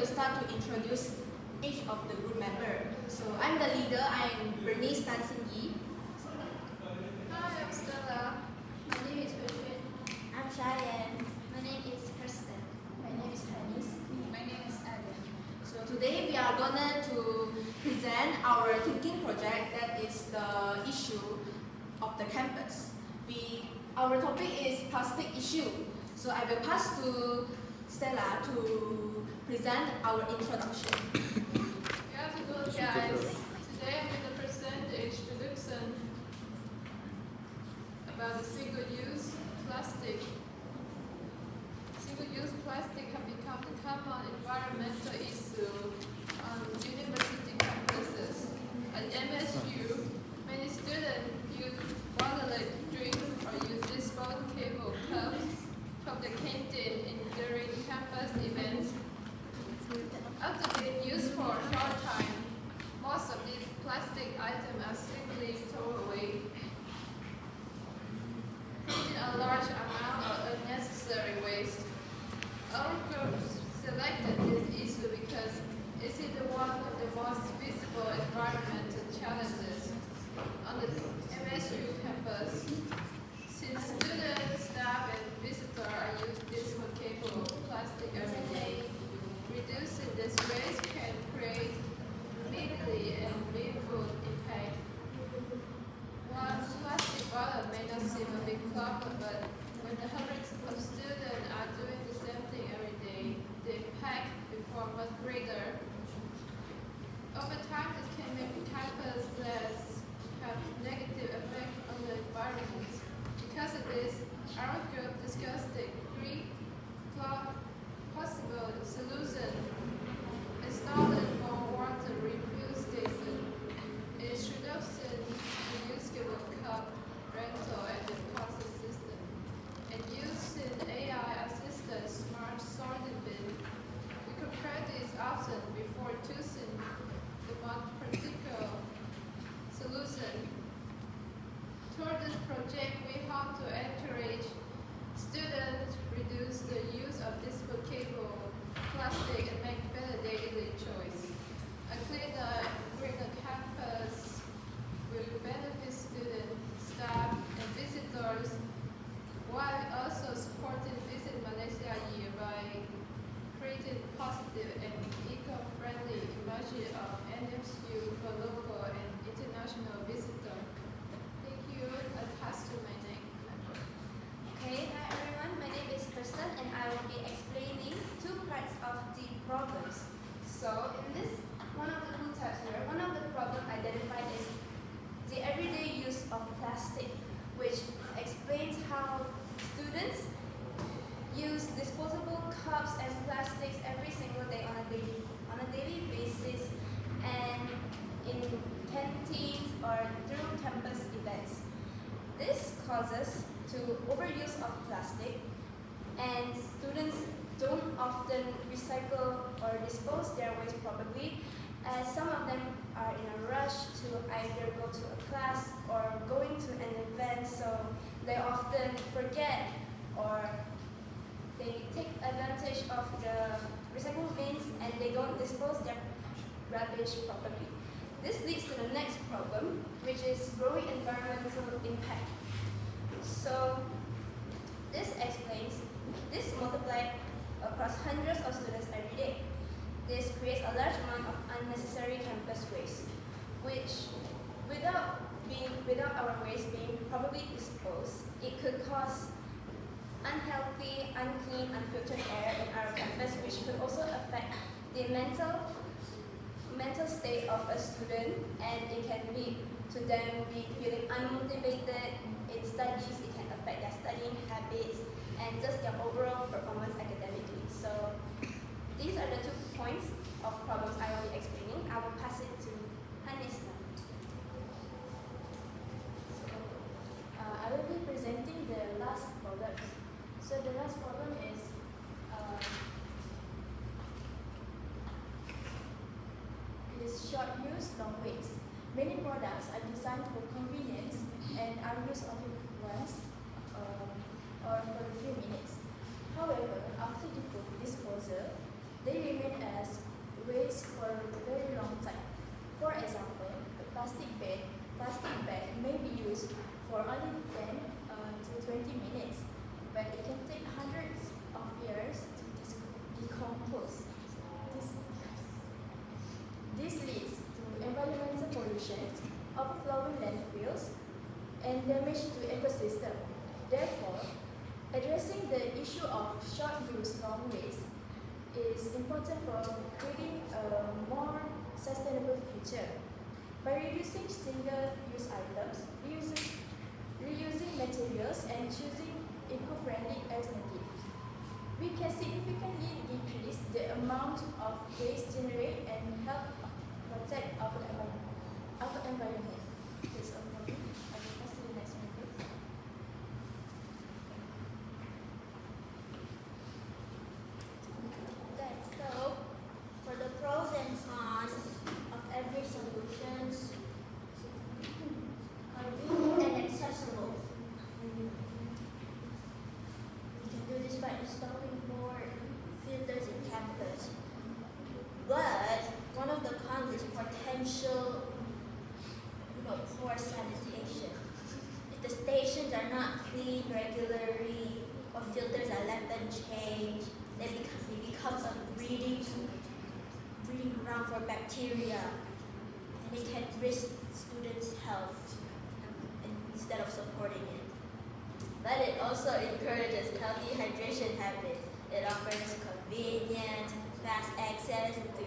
will start to introduce each of the group member. So I'm the leader. I'm Bernice Tansen Yi. Hi, I'm Stella. My name is Christian. I'm Cheyenne. My name is Kristen. My name is Janice. My name is Adam. So today we are going to present our thinking project, that is the issue of the campus. Our topic is plastic issue. So I will pass to Stella to present our introduction. Good guys. Today I'm going to present the introduction about the single-use plastic. Single-use plastic have become a common environmental issue on university campuses. At MSU, many students use bottled drinks or use disposable cups from the canteen during campus events. After being used for a short time, most of these plastic items are simply thrown away, creating a large amount of unnecessary waste. Our group selected this issue because it is one of the most visible environmental challenges on the MSU campus. Since students, staff, and visitors are using disposable plastic every day, reducing this waste can create immediately and meaningful impact. One plastic bottle may not seem a big problem, but when the hundreds of students are doing the same thing every day, the impact becomes much greater. Over time, this can make the campus less have negative effect on the environment. Because of this, our group discussed the three possible solutions: installing more water refill stations, introduction to reusable cup rental and deposit system, and using AI-assisted smart sorting bin. We compare these options before choosing the most practical solution. Through this project, we hope to encourage students reduce the use of disposable plastic and make better daily choice. A cleaner and greener campus will benefit students, staff, and visitors, while also supporting Visit Malaysia Year by creating positive and eco-friendly image of NMSU for local and international visitors. Thank you. I'll pass to my next member. Okay, hi everyone. My name is Kristen and I will be explaining two parts of the problems. So in this, one of the two tabs here, one of the problems identified is the everyday use of plastic, which explains how students use disposable cups and plastics every single day on a daily basis, and in canteens or through campus events. This causes to overuse of plastic, and students don't often recycle or dispose their waste properly, as some of them are in a rush to either go to a class or going to an event, so they often forget or they take advantage of the recycle bins and they don't dispose their rubbish properly. This leads to the next problem, which is growing environmental impact. So this multiplied across hundreds of students every day. This creates a large amount of unnecessary campus waste, which without our waste being properly disposed, it could cause unhealthy, unclean, unfiltered air in our campus, which could also affect the mental state of a student, and it can lead to them be feeling unmotivated in studies. It can affect their studying habits and just their overall performance academically. So these are the 2 points of problems I will be explaining. I will pass it to Hanis now. I will be presenting the last problems. So the last problem is short use, long waste. Many products are designed for convenience and are used only once or for a few minutes. However, after disposal, they remain as and damage to ecosystem. Therefore, addressing the issue of short-use, long-waste is important for creating a more sustainable future. By reducing single-use items, reusing materials, and choosing eco-friendly alternatives, we can significantly decrease the amount of waste generated and help protect our environment. That's all for me. I will pass to the next one, please. Okay, so for the pros and cons of every solutions, convenient and accessible. We can do this by installing more filters in campus. But one of the cons is potential, poor sanitation. If the stations are not cleaned regularly or filters are left unchanged, they become a breeding ground for bacteria, and it can risk students' health instead of supporting it. But it also encourages healthy hydration habits. It offers convenient, fast access to,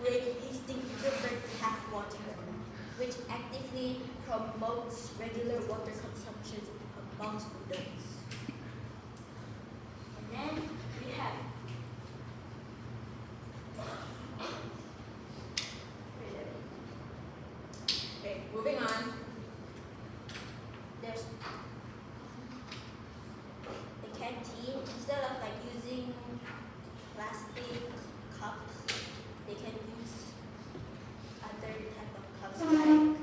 great tasting river tap water, which actively promotes regular water consumption among students. And then we have okay, moving on. There's the canteen. Instead of using plastic cups, they can use other type of cups like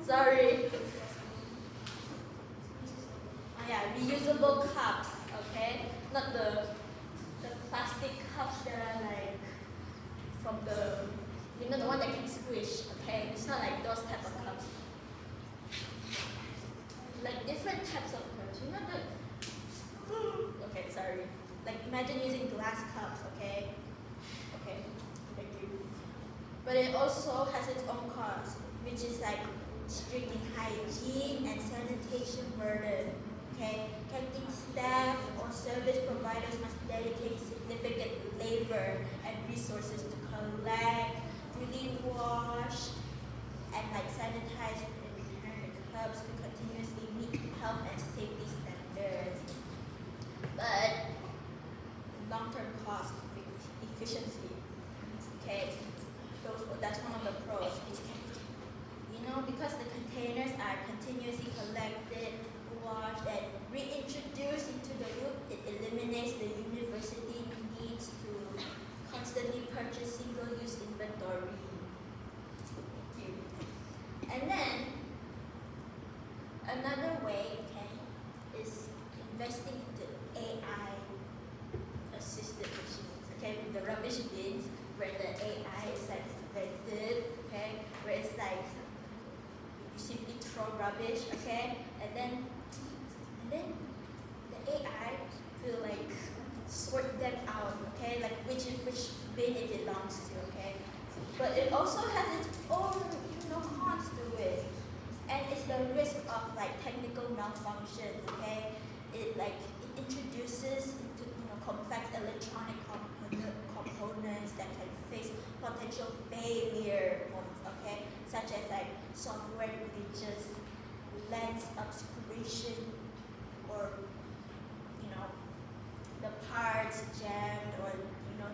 sorry. Oh yeah, reusable cups, okay? Not the plastic cups that are from the one that can squish, okay? It's not like those type of cups. Like different types of cups, okay, sorry. Imagine using glass cups, okay? Okay, thank you. But it also has its own cost, which is strict hygiene and sanitation burden. Okay, canteen staff or service providers must dedicate significant labor and resources to collect, really wash, and sanitize and return the cups to continuously meet health and safety standards. But long-term cost efficiency. Okay, that's one of the pros. Because the containers are continuously collected, washed, and reintroduced into the loop, it eliminates the university needs to constantly purchase single-use inventory. Thank you. And then another way, is investing into AI assisted machines. Okay, with the rubbish bins where the AI is invented. Okay, where it's you simply throw rubbish. Okay, and then the AI will sort them out. Okay, which bin it belongs to. Okay, but it also has its own cons to it, and it's the risk of technical malfunction. Okay, it introduces into complex electronic components that can face potential failure points. Okay, such as software glitches, lens obscuration, or the parts jammed, or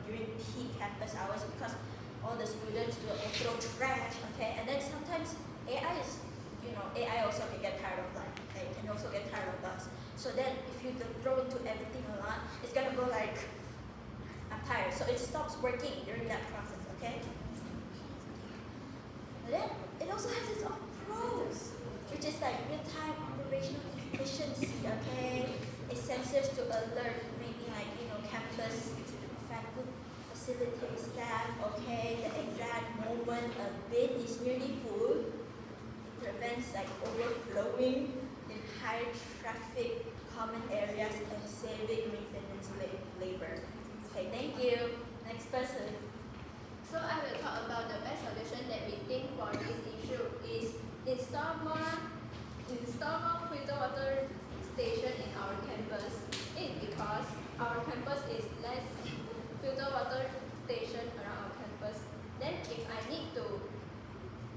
during peak campus hours because all the students will throw trash. Okay, and then sometimes AI is AI also can get tired of they can also get tired of us. So then if you throw into everything a lot, it's gonna go I'm tired. So it stops working during that process. Okay. And then it also has its own pros, which is real-time operational efficiency. Okay, it sensors to alert maybe campus faculty, facility staff. Okay, the exact moment a bin is nearly full. It prevents overflowing in high traffic common areas and saving maintenance labor. Okay, thank you. Next person. our campus is because our campus is less filter water station around our campus. Then if I need to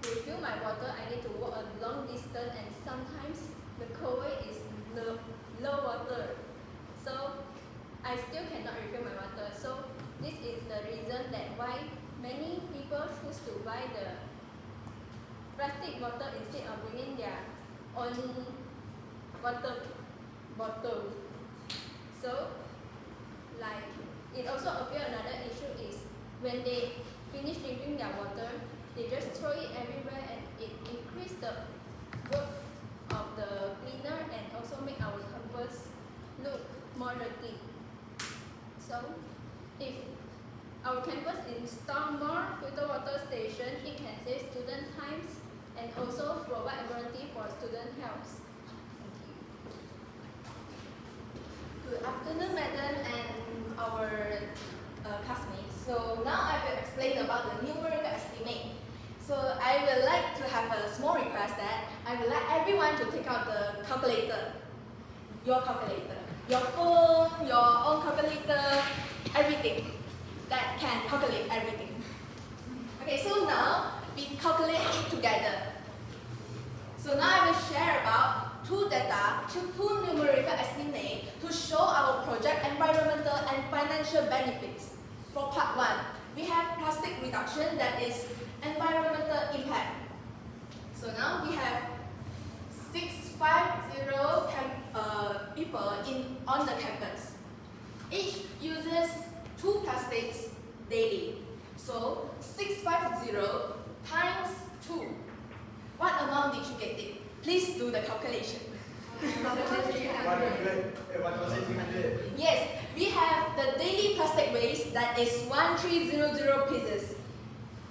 refill my water, I need to walk a long distance, and sometimes the cold way is low water. So I still cannot refill my water. So this is the reason that why many people choose to buy the plastic bottle instead of bringing their own water bottle. So like it also appear another issue is when they finish drinking their water, they just throw it everywhere, and it increase the work of the cleaner and also make our campus look more dirty. So if our campus install more filter water station, it can save student times and also provide a guarantee for student health. Good afternoon, madam and our classmates. So now I will explain about the numerical estimate. So I would like to have a small request that I would like everyone to take out the calculator, your phone, your own calculator, everything that can calculate everything. Okay, so now we calculate it together. So now I will share about two numerical estimates to show our project environmental and financial benefits. For part 1, we have plastic reduction, that is environmental impact. So now we have 650 people on the campus. Each uses 2 plastics daily. So 650 times 2. What amount did you get it? Please do the calculation. 100. What was it, 300? Yes, we have the daily plastic waste, that is 1300 pieces.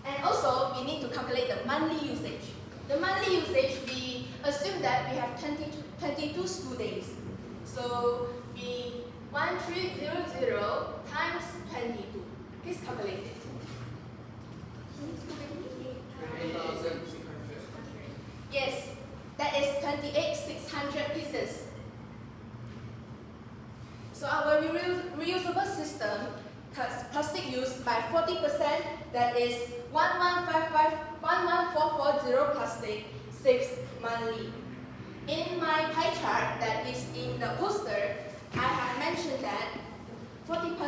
And also, we need to calculate the monthly usage. The monthly usage, we assume that we have 22 school days. So, we 1300 times 22. Please calculate it. 28,600. Yes, that is 28,600 pieces. So our reusable system cuts plastic use by 40%, that is 114440 plastic saves monthly. In my pie chart that is in the poster, I have mentioned that 40%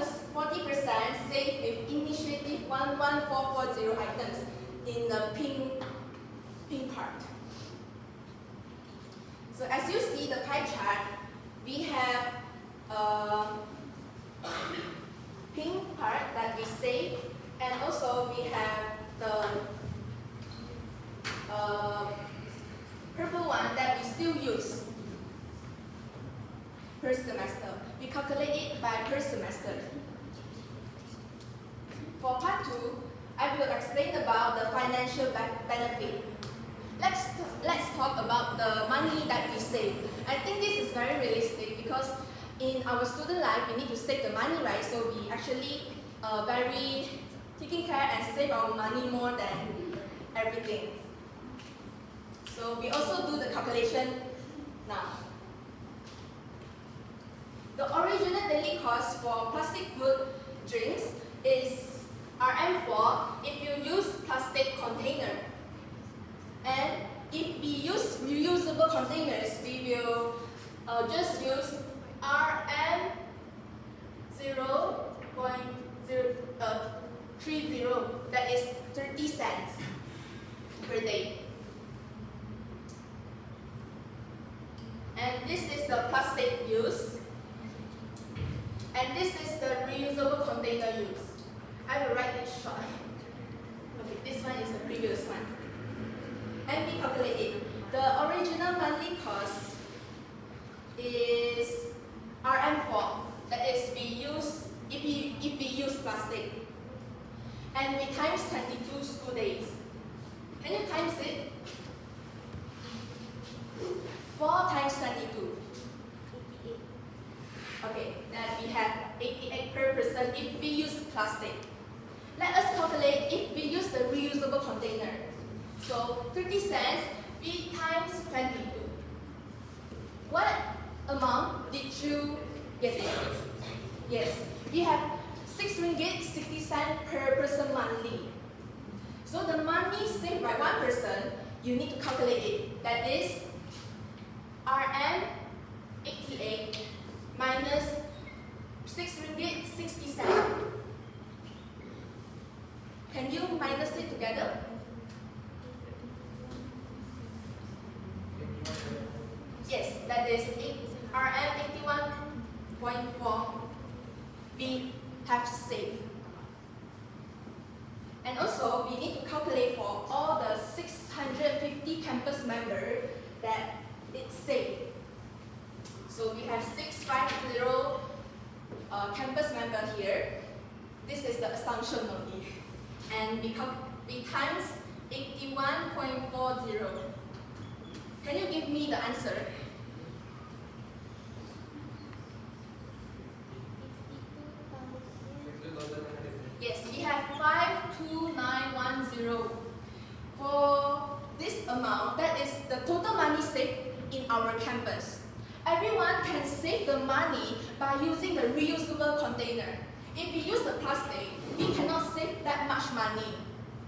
save with initiative 11440 items in the pink part. So as you see the pie chart, we have pink part that we save, and also we have the purple one that we still use per semester. We calculate it by per semester. For part 2, I will explain about the financial benefit. Let's talk about the money that we save. I think this is very realistic because in our student life we need to save the money, right? So we actually very taking care and save our money more than everything. So we also do the calculation now. The original daily cost for plastic food drinks is RM4 if you use plastic container. And if we use reusable containers, we will just use RM 0.030, that is 30 cents per day. And this is the plastic use. And this is the reusable container use. I will write it short. Okay, this one is the previous one. And we calculate it. The original monthly cost is RM4. That is, we use if we use plastic. And we times 22 school days. Can you times it? 4 times 22. Okay, then we have 88 per person if we use plastic. Let us calculate if we use the reusable container. So 30 cents, we times 22. What amount did you get it? Yes, we have 6 ringgit 60 cents per person monthly. So the money saved by one person, you need to calculate it. That is Rm 88 minus 6 ringgit 60 cents. Can you minus it together? Yes, that is Rm 81.4 we have saved. And also, we need to calculate for all the 650 campus members that it saved. So we have 650 campus members here. This is the assumption only. And we times 81.40. Can you give me the answer? Yes, we have 52910. For this amount, that is the total money saved in our campus. Everyone can save the money by using the reusable container. If we use the plastic, we cannot save that much money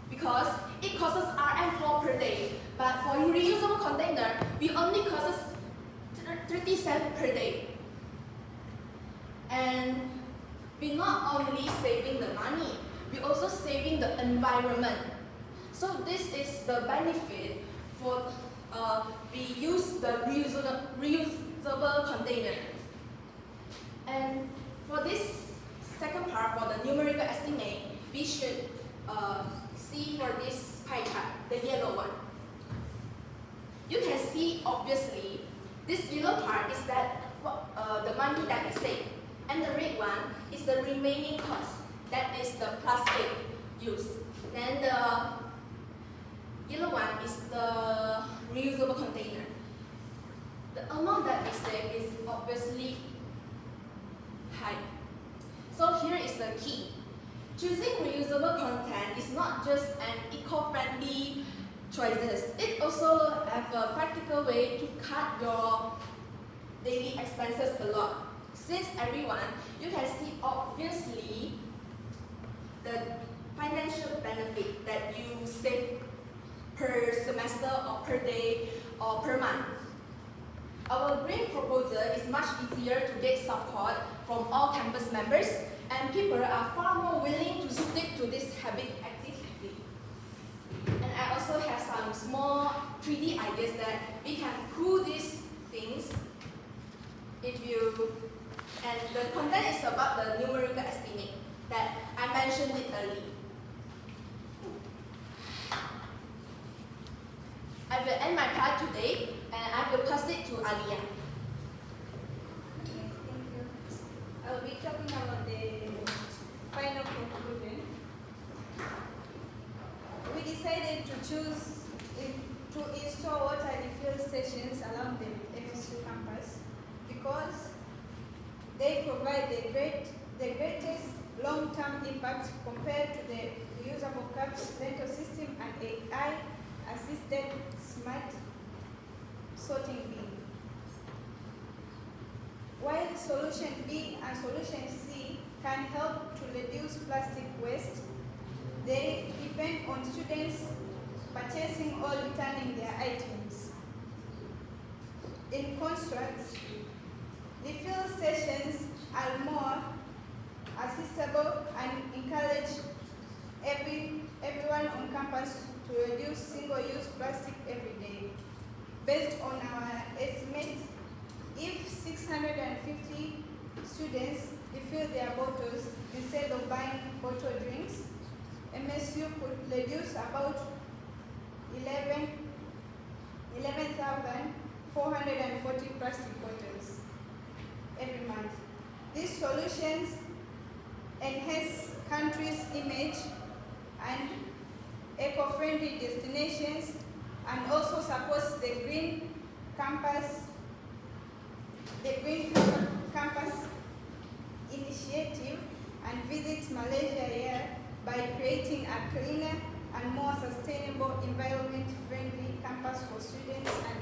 because it costs Rm4 per day. But for reusable container, we only costs 30 cents per day. And we're not only saving the money, we're also saving the environment. So this is the benefit for we use the reusable container. And for this second part, for the numerical estimate, we should see for this pie chart, the yellow one. You can see obviously this yellow part is that the money that we save. And the red one is the remaining cost. That is the plastic used. Then the yellow one is the reusable container. The amount that we save is obviously high. So here is the key. Choosing reusable content is not just an eco-friendly choices. It also has a practical way to cut your daily expenses a lot. Since everyone, you can see obviously the financial benefit that you save per semester or per day or per month. Our green proposal is much easier to get support from all campus members, and people are far more willing to stick to this habit actively. And I also have some small 3D ideas that we can pull these things and the content is about the numerical estimate that I mentioned it earlier. I will end my part today and I will pass it to Alia. Okay, thank you. I will be talking about the final conclusion. We decided to choose to install water refill stations along the MSU campus because they provide the greatest long-term impact compared to the reusable cups, rental system, and AI-assisted smart sorting bin. While solution B and solution C can help to reduce plastic waste, they depend on students purchasing or returning their items. In contrast, refill stations are more accessible and encourage everyone on campus to reduce single-use plastic every day. Based on our estimates, if 650 students refill their bottles instead of buying bottled drinks, MSU could reduce about 11,440 plastic bottles every month. These solutions enhance country's image and eco-friendly destinations and also supports the green campus initiative and Visit Malaysia here by creating a cleaner and more sustainable environment-friendly campus for students and